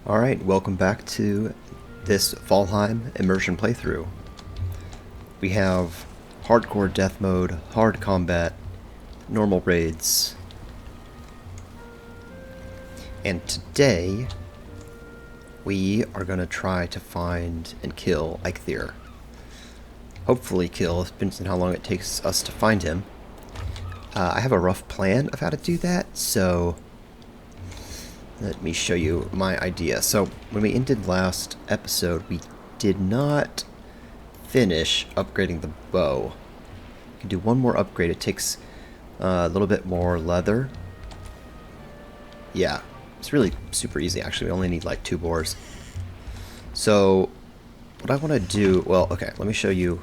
Alright, welcome back to this Valheim immersion playthrough. We have hardcore death mode, hard combat, normal raids, and today we are going to try to find and kill Eikthyr. Hopefully kill, depends on how long it takes us to find him. I have a rough plan of how to do that, so let me show you my idea. So, when we ended last episode, we did not finish upgrading the bow. We can do one more upgrade. It takes a little bit more leather. Yeah, it's really super easy, actually. We only need like 2 bores. So, what I want to do... Well, okay, let me show you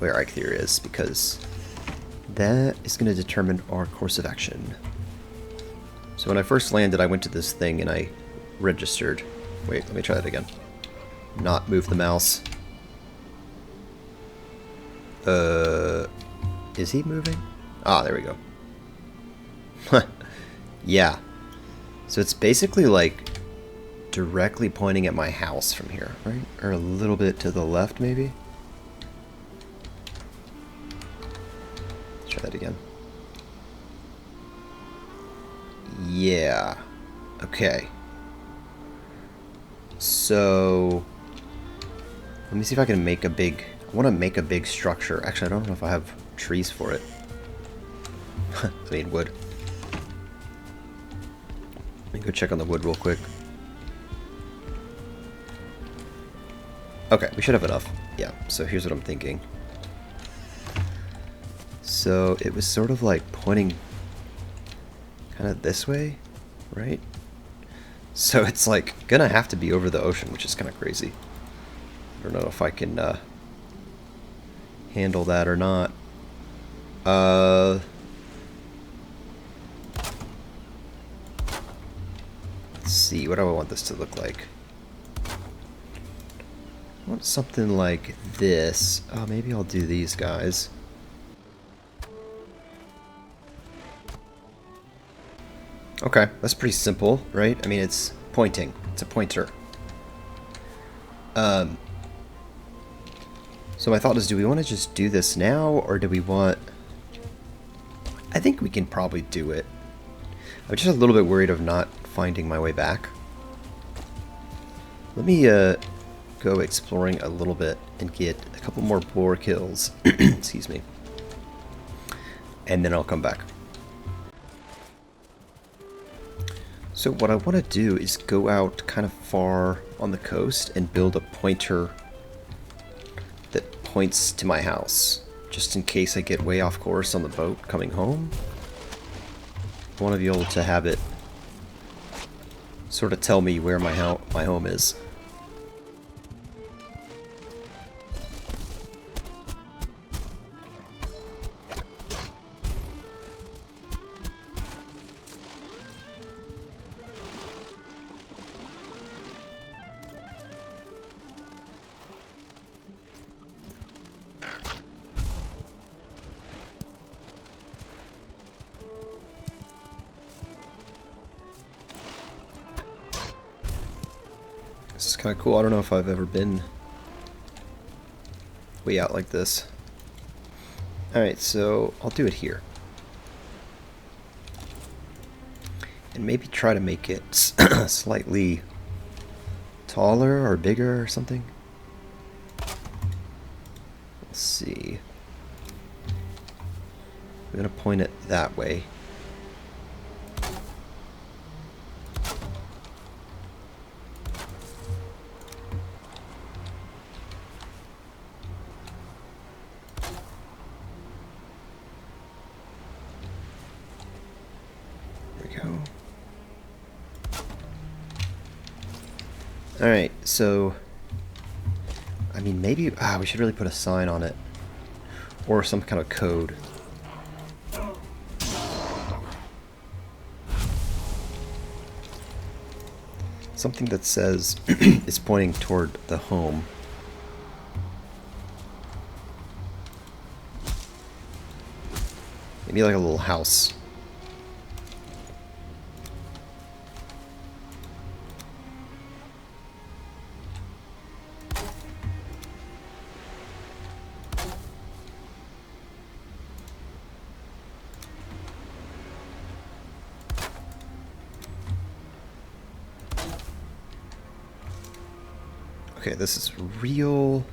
where Eikthyr is, because that is going to determine our course of action. So when I first landed, I went to this thing and I registered. Wait, let me try that again. Not move the mouse. Is he moving? Ah, there we go. Yeah. So it's basically like directly pointing at my house from here, right? Or a little bit to the left, maybe? Let's try that again. Yeah. Okay. So let me see if I can make a big... I want to make a big structure. Actually, I don't know if I have trees for it. I mean, wood. Let me go check on the wood real quick. Okay, we should have enough. Yeah, so here's what I'm thinking. So it was sort of like pointing kind of this way, right? So it's like gonna have to be over the ocean, which is kind of crazy. I don't know if I can handle that or not. Let's see, what do I want this to look like? I want something like this. Oh, maybe I'll do these guys. Okay, that's pretty simple, right? I mean, it's pointing. It's a pointer. So my thought is, do we want to just do this now, or do we want... I think we can probably do it. I'm just a little bit worried of not finding my way back. Let me go exploring a little bit and get a couple more boar kills. Excuse me. And then I'll come back. So what I want to do is go out kind of far on the coast and build a pointer that points to my house, just in case I get way off course on the boat coming home. I want to be able to have it sort of tell me where my home is. This is kind of cool. I don't know if I've ever been way out like this. Alright, so I'll do it here. And maybe try to make it slightly taller or bigger or something. Let's see. I'm going to point it that way. Alright, so I mean, maybe we should really put a sign on it, or some kind of code. Something that says it's pointing toward the home. Maybe like a little house. Okay, this is real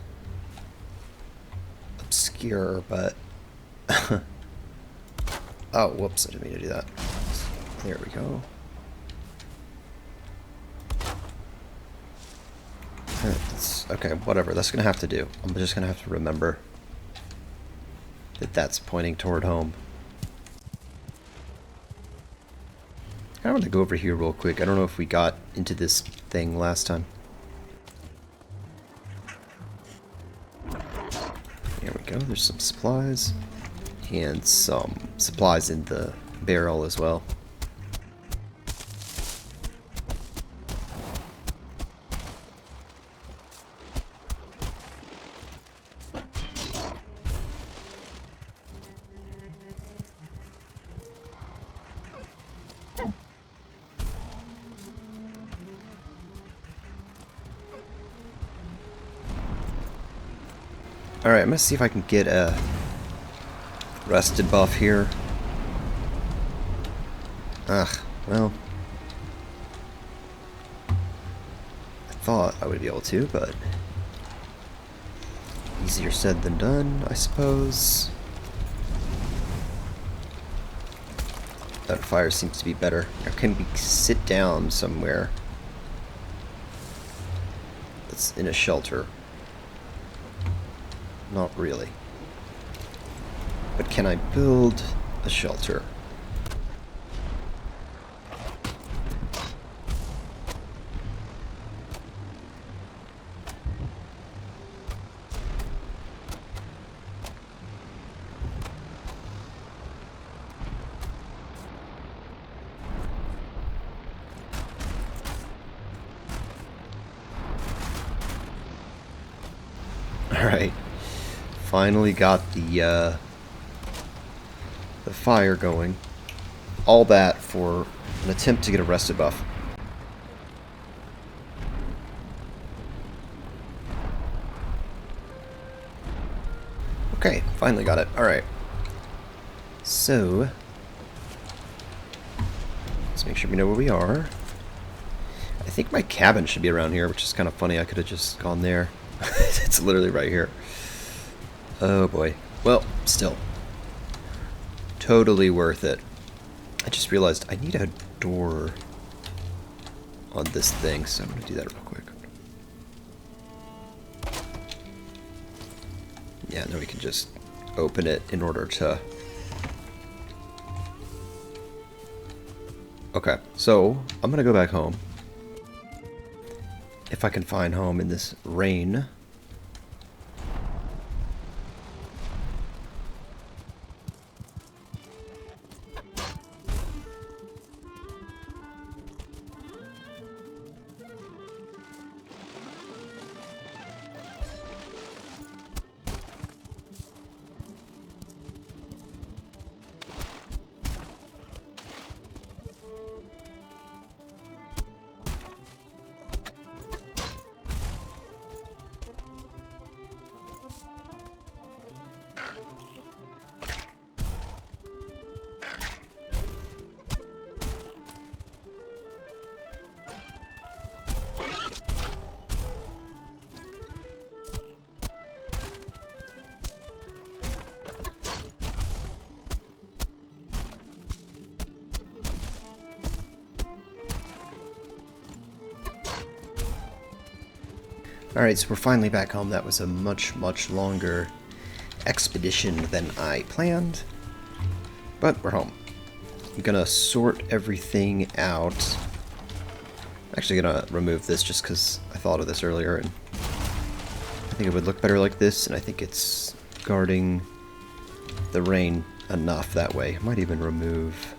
obscure, but... Oh, whoops, I didn't mean to do that. There we go. Okay, whatever, that's gonna have to do. I'm just gonna have to remember that that's pointing toward home. I want to go over here real quick. I don't know if we got into this thing last time. There we go, there's some supplies. And some supplies in the barrel as well. Alright, I'm gonna see if I can get a rested buff here. Ugh, well. I thought I would be able to, but easier said than done, I suppose. That fire seems to be better. Or can we sit down somewhere that's in a shelter? Not really. But can I build a shelter? Alright. Finally got the fire going. All that for an attempt to get a rested buff. Okay, finally got it. Alright. So, let's make sure we know where we are. I think my cabin should be around here, which is kind of funny. I could have just gone there. It's literally right here. Oh boy. Well, still. Totally worth it. I just realized I need a door on this thing, so I'm going to do that real quick. Yeah, now we can just open it in order to... Okay, so I'm going to go back home. If I can find home in this rain. Alright, so we're finally back home. That was a much, much longer expedition than I planned. But we're home. I'm gonna sort everything out. I'm actually gonna remove this just because I thought of this earlier, and I think it would look better like this, and I think it's guarding the rain enough that way. I might even remove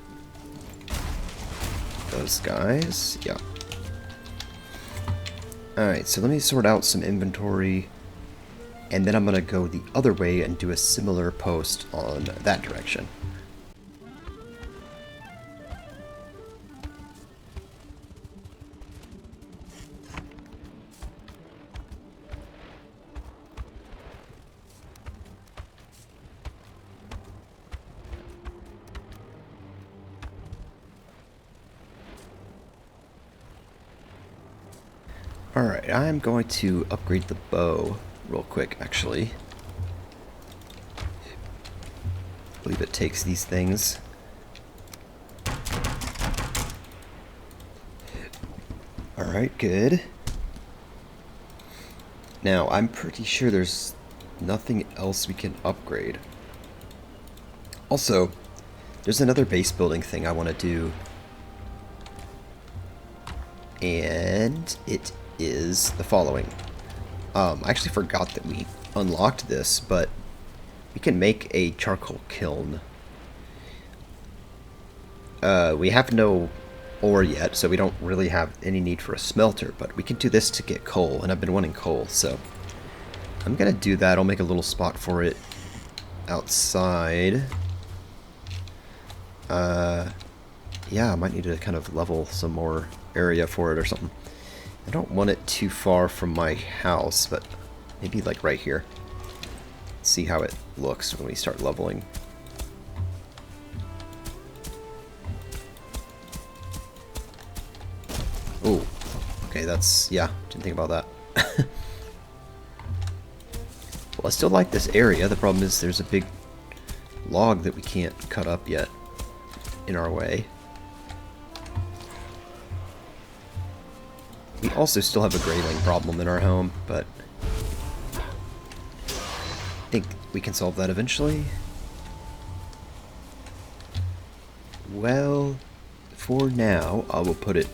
those guys. Yeah. Alright, so let me sort out some inventory, and then I'm going to go the other way and do a similar post on that direction. Alright, I'm going to upgrade the bow real quick, actually. I believe it takes these things. Alright, good. Now, I'm pretty sure there's nothing else we can upgrade. Also, there's another base building thing I want to do. And it is the following. I actually forgot that we unlocked this, but we can make a charcoal kiln. We have no ore yet, so we don't really have any need for a smelter, but we can do this to get coal, and I've been wanting coal, so I'm gonna do that. I'll make a little spot for it outside. Yeah, I might need to kind of level some more area for it or something. I don't want it too far from my house, but maybe like right here. See how it looks when we start leveling. Oh, okay, that's, yeah, didn't think about that. Well, I still like this area. The problem is there's a big log that we can't cut up yet in our way. We also still have a grayling problem in our home, but I think we can solve that eventually. Well, for now, I will put it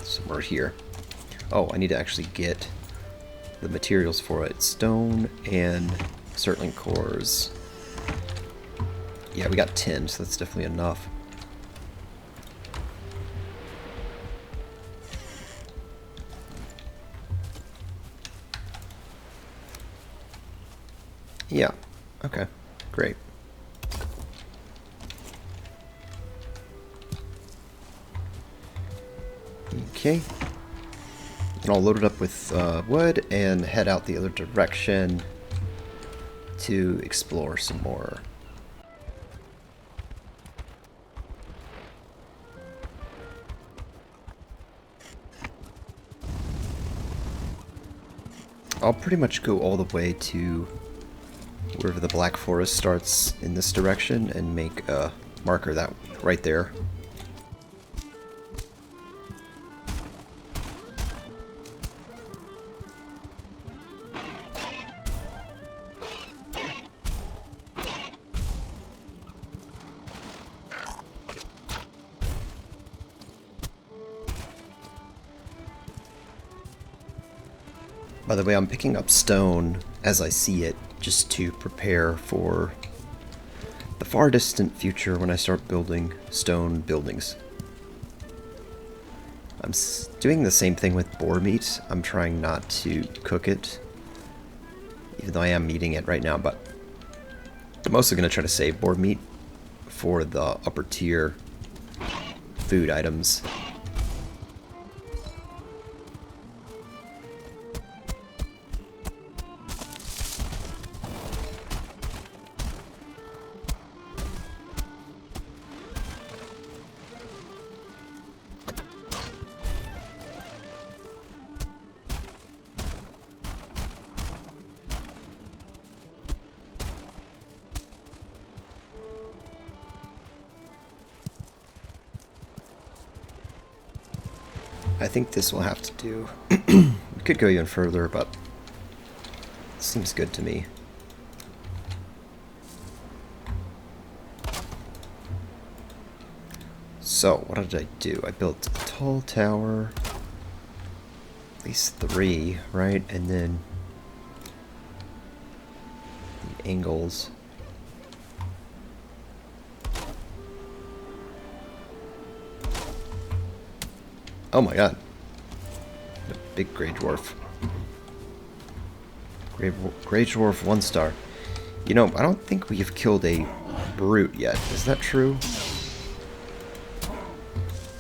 somewhere here. Oh, I need to actually get the materials for it. Stone and certain cores. Yeah, we got 10, so that's definitely enough. Yeah, okay, great. Okay, and I'll load it up with wood and head out the other direction to explore some more. I'll pretty much go all the way to wherever the Black Forest starts in this direction and make a marker that right there. By the way, I'm picking up stone as I see it, just to prepare for the far distant future when I start building stone buildings. I'm doing the same thing with boar meat. I'm trying not to cook it, even though I am eating it right now, but I'm mostly going to try to save boar meat for the upper tier food items. I think this will have to do. We could go even further, but it seems good to me. So, what did I do? I built a tall tower, at least 3, right? And then the angles. Oh my god. A big Grey Dwarf. Grey Dwarf 1 star. You know, I don't think we have killed a brute yet. Is that true?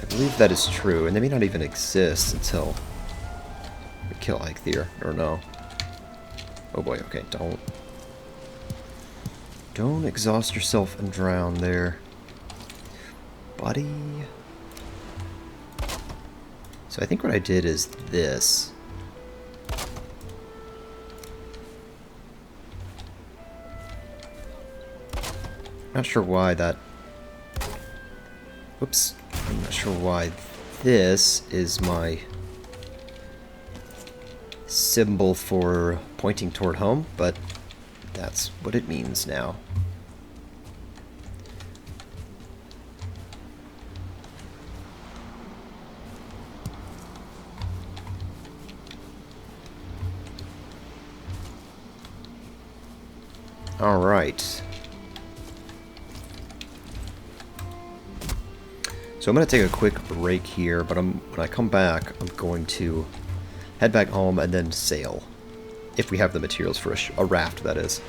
I believe that is true, and they may not even exist until we kill Eikthyr, or no. Oh boy, okay, don't exhaust yourself and drown there, buddy. So I think what I did is this. Not sure why that... Oops. I'm not sure why this is my symbol for pointing toward home, but that's what it means now. All right. So I'm going to take a quick break here, but when I come back, I'm going to head back home and then sail. If we have the materials for a raft, that is.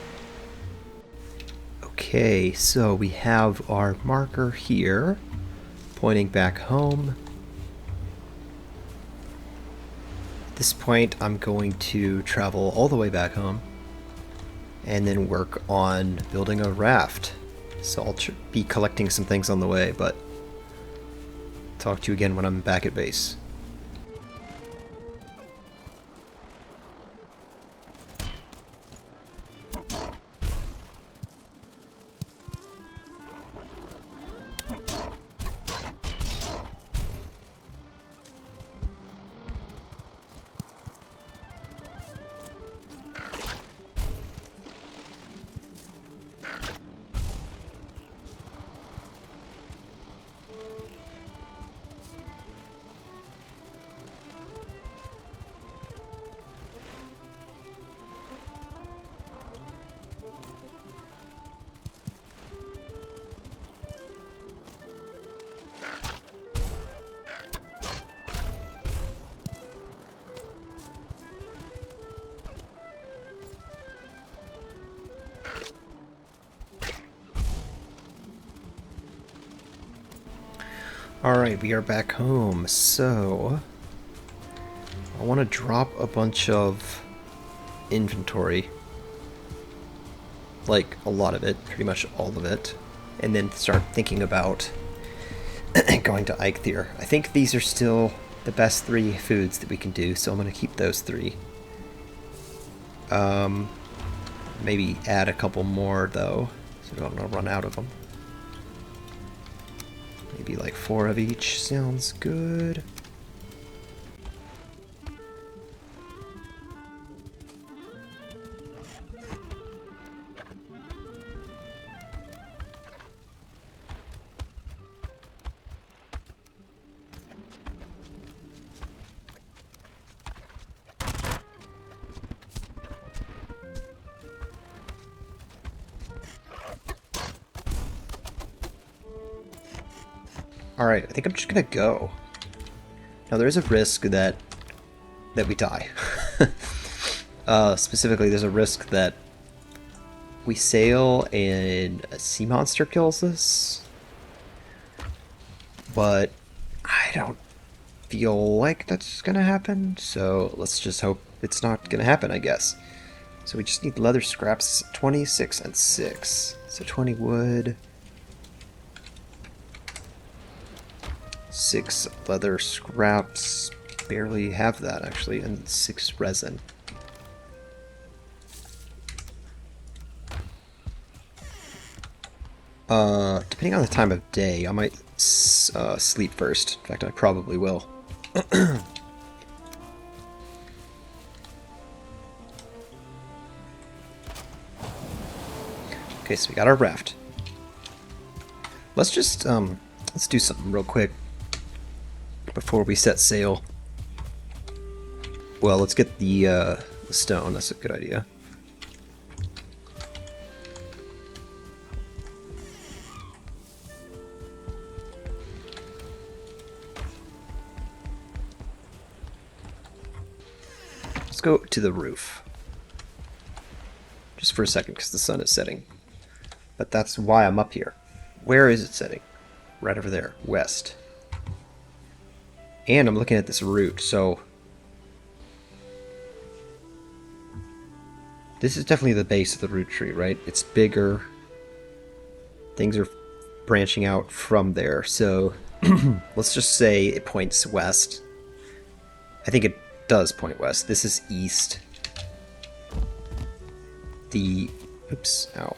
Okay, so we have our marker here, pointing back home. At this point, I'm going to travel all the way back home and then work on building a raft. So I'll be collecting some things on the way, but talk to you again when I'm back at base. Alright, we are back home, so I want to drop a bunch of inventory, like a lot of it, pretty much all of it, and then start thinking about going to Eikthyr. I think these are still the best 3 foods that we can do, so I'm going to keep those 3. Maybe add a couple more, though, so I don't want to run out of them. Maybe like 4 of each sounds good. Alright, I think I'm just gonna go. Now there is a risk that we die. Specifically, there's a risk that we sail and a sea monster kills us. But I don't feel like that's gonna happen, so let's just hope it's not gonna happen, I guess. So we just need leather scraps, 26 and 6. So 20 wood. 6 leather scraps, barely have that actually, and 6 resin. Depending on the time of day, I might sleep first. In fact, I probably will. Okay, so we got our raft. Let's just let's do something real quick before we set sail. Well, let's get the stone. That's a good idea. Let's go to the roof. Just for a second, because the sun is setting. But that's why I'm up here. Where is it setting? Right over there, west. And I'm looking at this root, so this is definitely the base of the root tree, right? It's bigger. Things are branching out from there, so let's just say it points west. I think it does point west. This is east. The... Oops, ow.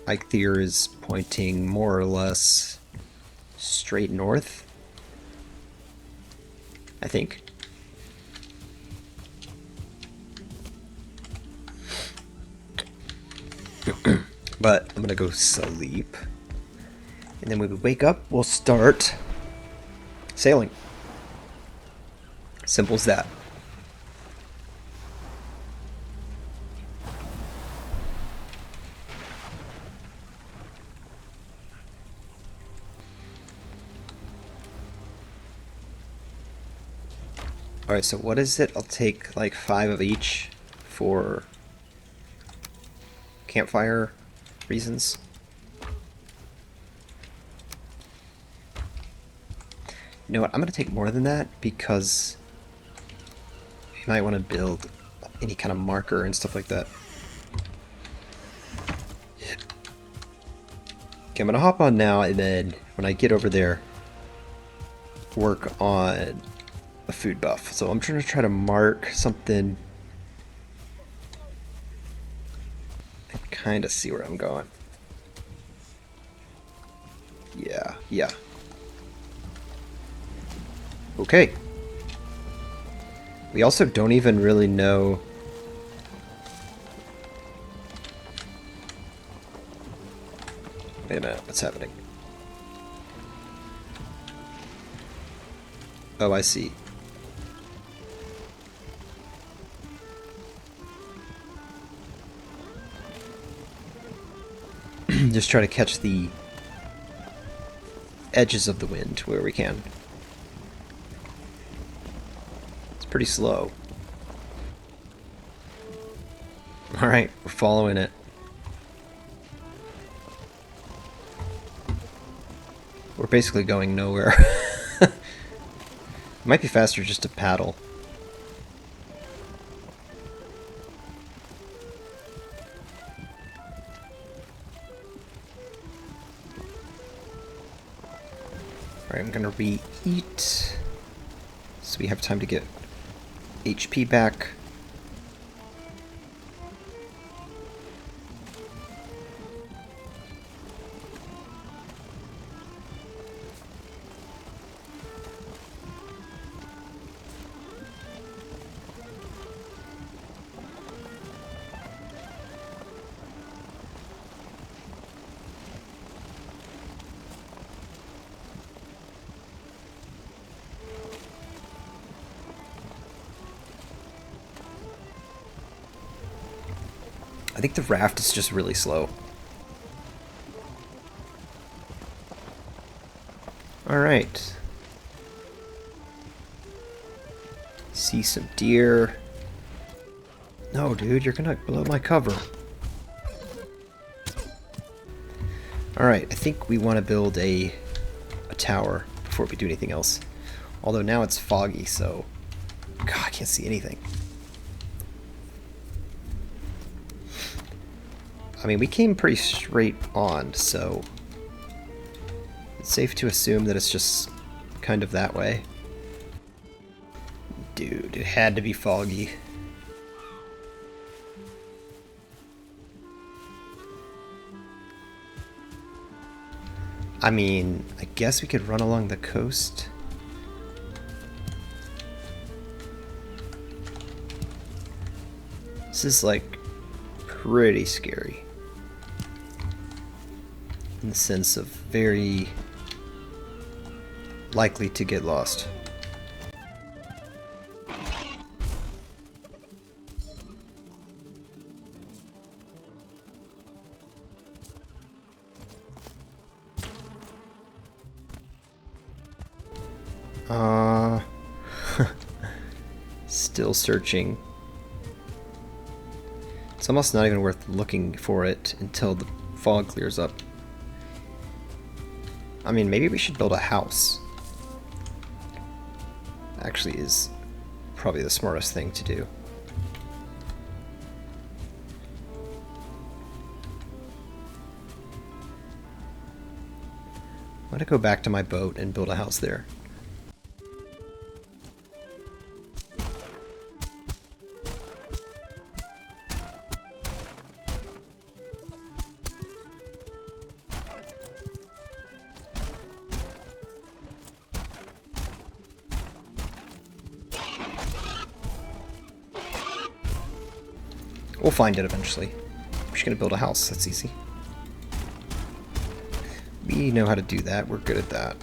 Eikthyr is pointing more or less straight north, I think. But I'm gonna go sleep. And then when we wake up, we'll start sailing. Simple as that. Alright, so what is it? I'll take like 5 of each for campfire reasons. You know what? I'm going to take more than that because you might want to build any kind of marker and stuff like that. Okay, I'm going to hop on now, and then when I get over there, work on a food buff. So I'm trying to mark something and kind of see where I'm going. Yeah. Okay. We also don't even really know... Wait a minute, what's happening? Oh, I see. Just try to catch the edges of the wind where we can. It's pretty slow. Alright, we're following it. We're basically going nowhere. It might be faster just to paddle. Alright, I'm gonna re-eat so we have time to get HP back. I think the raft is just really slow. Alright. See some deer. No, dude, you're gonna blow my cover. Alright, I think we want to build a tower before we do anything else. Although now it's foggy, so... God, I can't see anything. I mean, we came pretty straight on, so it's safe to assume that it's just kind of that way. Dude, it had to be foggy. I mean, I guess we could run along the coast. This is like pretty scary. In the sense of very likely to get lost. Still searching. It's almost not even worth looking for it until the fog clears up. I mean, maybe we should build a house. Actually is probably the smartest thing to do. I'm gonna go back to my boat and build a house there. We'll find it eventually. I'm just gonna build a house. That's easy. We know how to do that. We're good at that.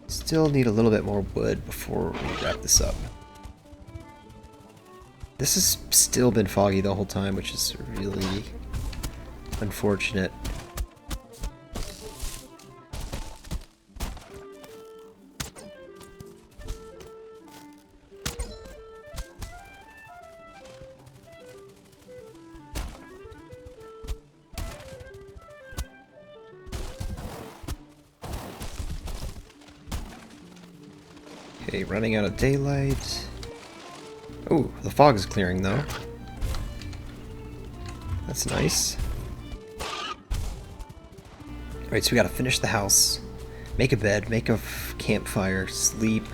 Still need a little bit more wood before we wrap this up. This has still been foggy the whole time, which is really unfortunate. Okay, running out of daylight. Oh, the fog is clearing though. That's nice. Alright, so we gotta finish the house, make a bed, make a campfire, sleep.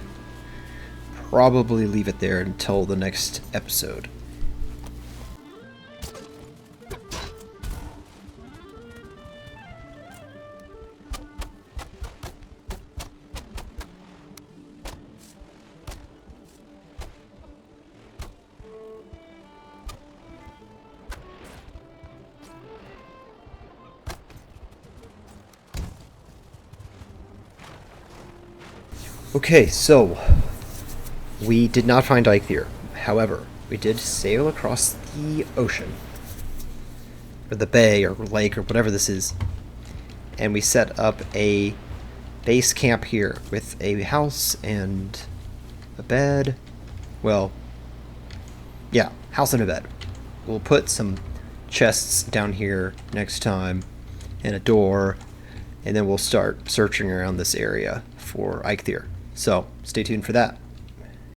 Probably leave it there until the next episode. Okay, so we did not find Eikthyr. However, we did sail across the ocean, or the bay, or lake, or whatever this is, and we set up a base camp here with a house and a bed. Well, yeah, house and a bed. We'll put some chests down here next time, and a door, and then we'll start searching around this area for Eikthyr. So, stay tuned for that.